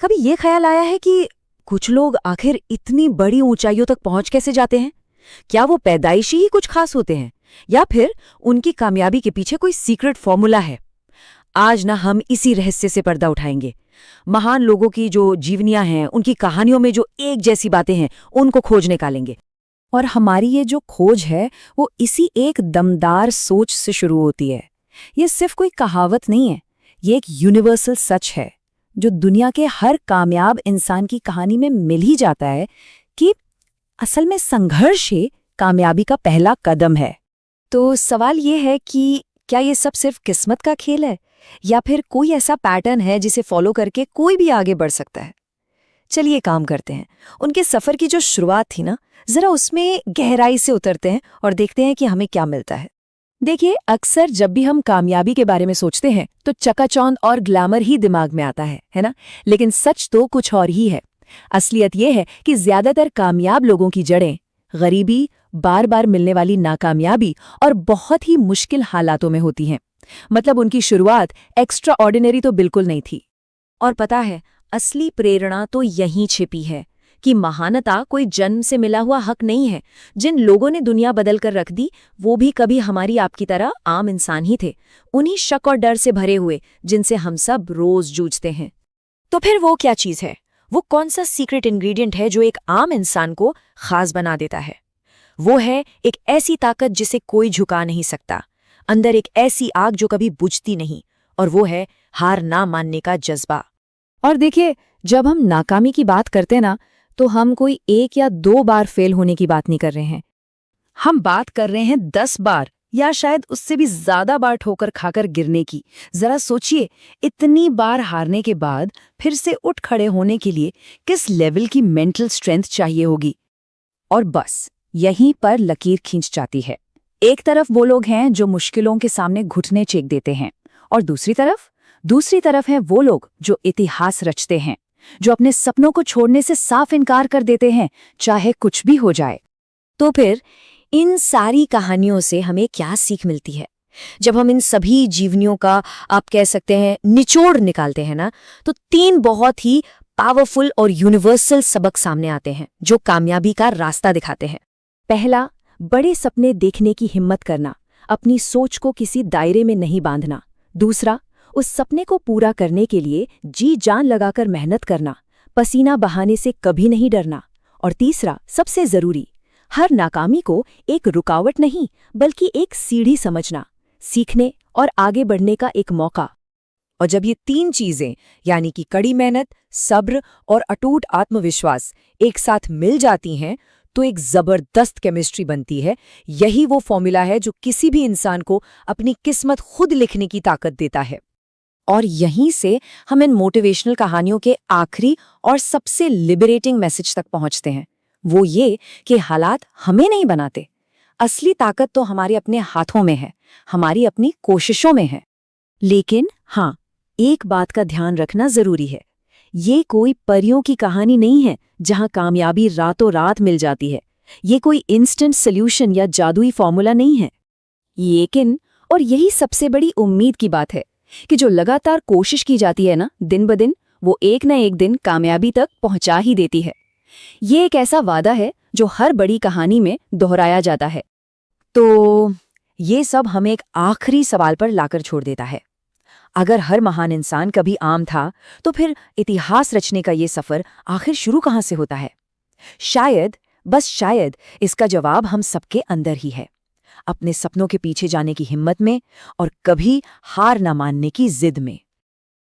कभी ये ख्याल आया है कि कुछ लोग आखिर इतनी बड़ी ऊंचाइयों तक पहुंच कैसे जाते हैं? क्या वो पैदाइशी ही कुछ खास होते हैं या फिर उनकी कामयाबी के पीछे कोई सीक्रेट फॉर्मूला है? आज ना हम इसी रहस्य से पर्दा उठाएंगे। महान लोगों की जो जीवनियां हैं, उनकी कहानियों में जो एक जैसी बातें हैं, उनको खोज निकालेंगे। और हमारी ये जो खोज है वो इसी एक दमदार सोच से शुरू होती है। ये सिर्फ कोई कहावत नहीं है, ये एक यूनिवर्सल सच है जो दुनिया के हर कामयाब इंसान की कहानी में मिल ही जाता है कि असल में संघर्ष ही कामयाबी का पहला कदम है। तो सवाल ये है कि क्या ये सब सिर्फ किस्मत का खेल है या फिर कोई ऐसा पैटर्न है जिसे फॉलो करके कोई भी आगे बढ़ सकता है? चलिए काम करते हैं। उनके सफर की जो शुरुआत थी ना, जरा उसमें गहराई से उतरते हैं और देखते हैं कि हमें क्या मिलता है। देखिए, अक्सर जब भी हम कामयाबी के बारे में सोचते हैं तो चकाचौंध और ग्लैमर ही दिमाग में आता है ना? लेकिन सच तो कुछ और ही है। असलियत ये है कि ज्यादातर कामयाब लोगों की जड़ें गरीबी, बार बार मिलने वाली नाकामयाबी और बहुत ही मुश्किल हालातों में होती हैं। मतलब उनकी शुरुआत एक्स्ट्रा ऑर्डिनरी तो बिल्कुल नहीं थी। और पता है, असली प्रेरणा तो यहीं छिपी है कि महानता कोई जन्म से मिला हुआ हक नहीं है। जिन लोगों ने दुनिया बदल कर रख दी, वो भी कभी हमारी आपकी तरह आम इंसान ही थे, उन्हीं शक और डर से भरे हुए जिनसे हम सब रोज जूझते हैं। तो फिर वो क्या चीज़ है? वो कौन सा सीक्रेट इंग्रेडिएंट है जो एक आम इंसान को खास बना देता है? वो है एक ऐसी ताकत जिसे कोई झुका नहीं सकता, अंदर एक ऐसी आग जो कभी बुझती नहीं, और वो है हार ना मानने का जज्बा। और देखिए, जब हम नाकामी की बात करते ना, तो हम कोई 1 या 2 बार फेल होने की बात नहीं कर रहे हैं। हम बात कर रहे हैं 10 बार या शायद उससे भी ज्यादा बार ठोकर खाकर गिरने की। जरा सोचिए, इतनी बार हारने के बाद फिर से उठ खड़े होने के लिए किस लेवल की मेंटल स्ट्रेंथ चाहिए होगी। और बस यहीं पर लकीर खींच जाती है। एक तरफ वो लोग हैं जो मुश्किलों के सामने घुटने टेक देते हैं, और दूसरी तरफ हैं वो लोग जो इतिहास रचते हैं, जो अपने सपनों को छोड़ने से साफ इनकार कर देते हैं, चाहे कुछ भी हो जाए। तो फिर इन सारी कहानियों से हमें क्या सीख मिलती है? जब हम इन सभी जीवनियों का, आप कह सकते हैं, निचोड़ निकालते हैं ना, तो 3 बहुत ही पावरफुल और यूनिवर्सल सबक सामने आते हैं जो कामयाबी का रास्ता दिखाते हैं। पहला, बड़े सपने देखने की हिम्मत करना, अपनी सोच को किसी दायरे में नहीं बांधना। दूसरा, उस सपने को पूरा करने के लिए जी जान लगाकर मेहनत करना, पसीना बहाने से कभी नहीं डरना। और तीसरा, सबसे जरूरी, हर नाकामी को एक रुकावट नहीं बल्कि एक सीढ़ी समझना, सीखने और आगे बढ़ने का एक मौका। और जब ये 3 चीजें, यानी कि कड़ी मेहनत, सब्र और अटूट आत्मविश्वास, एक साथ मिल जाती हैं, तो एक जबरदस्त केमिस्ट्री बनती है। यही वो फॉर्मूला है जो किसी भी इंसान को अपनी किस्मत खुद लिखने की ताकत देता है। और यहीं से हम इन मोटिवेशनल कहानियों के आखिरी और सबसे लिबरेटिंग मैसेज तक पहुंचते हैं। वो ये कि हालात हमें नहीं बनाते, असली ताकत तो हमारे अपने हाथों में है, हमारी अपनी कोशिशों में है। लेकिन हाँ, एक बात का ध्यान रखना जरूरी है, ये कोई परियों की कहानी नहीं है जहां कामयाबी रातों रात मिल जाती है। ये कोई इंस्टेंट सॉल्यूशन या जादुई फॉर्मूला नहीं है। लेकिन, और यही सबसे बड़ी उम्मीद की बात है, कि जो लगातार कोशिश की जाती है ना, दिन ब दिन, वो एक न एक दिन कामयाबी तक पहुंचा ही देती है। ये एक ऐसा वादा है जो हर बड़ी कहानी में दोहराया जाता है। तो ये सब हमें एक आखिरी सवाल पर लाकर छोड़ देता है। अगर हर महान इंसान कभी आम था, तो फिर इतिहास रचने का ये सफर आखिर शुरू कहाँ से होता है? शायद, बस शायद, इसका जवाब हम सबके अंदर ही है, अपने सपनों के पीछे जाने की हिम्मत में और कभी हार न मानने की जिद में।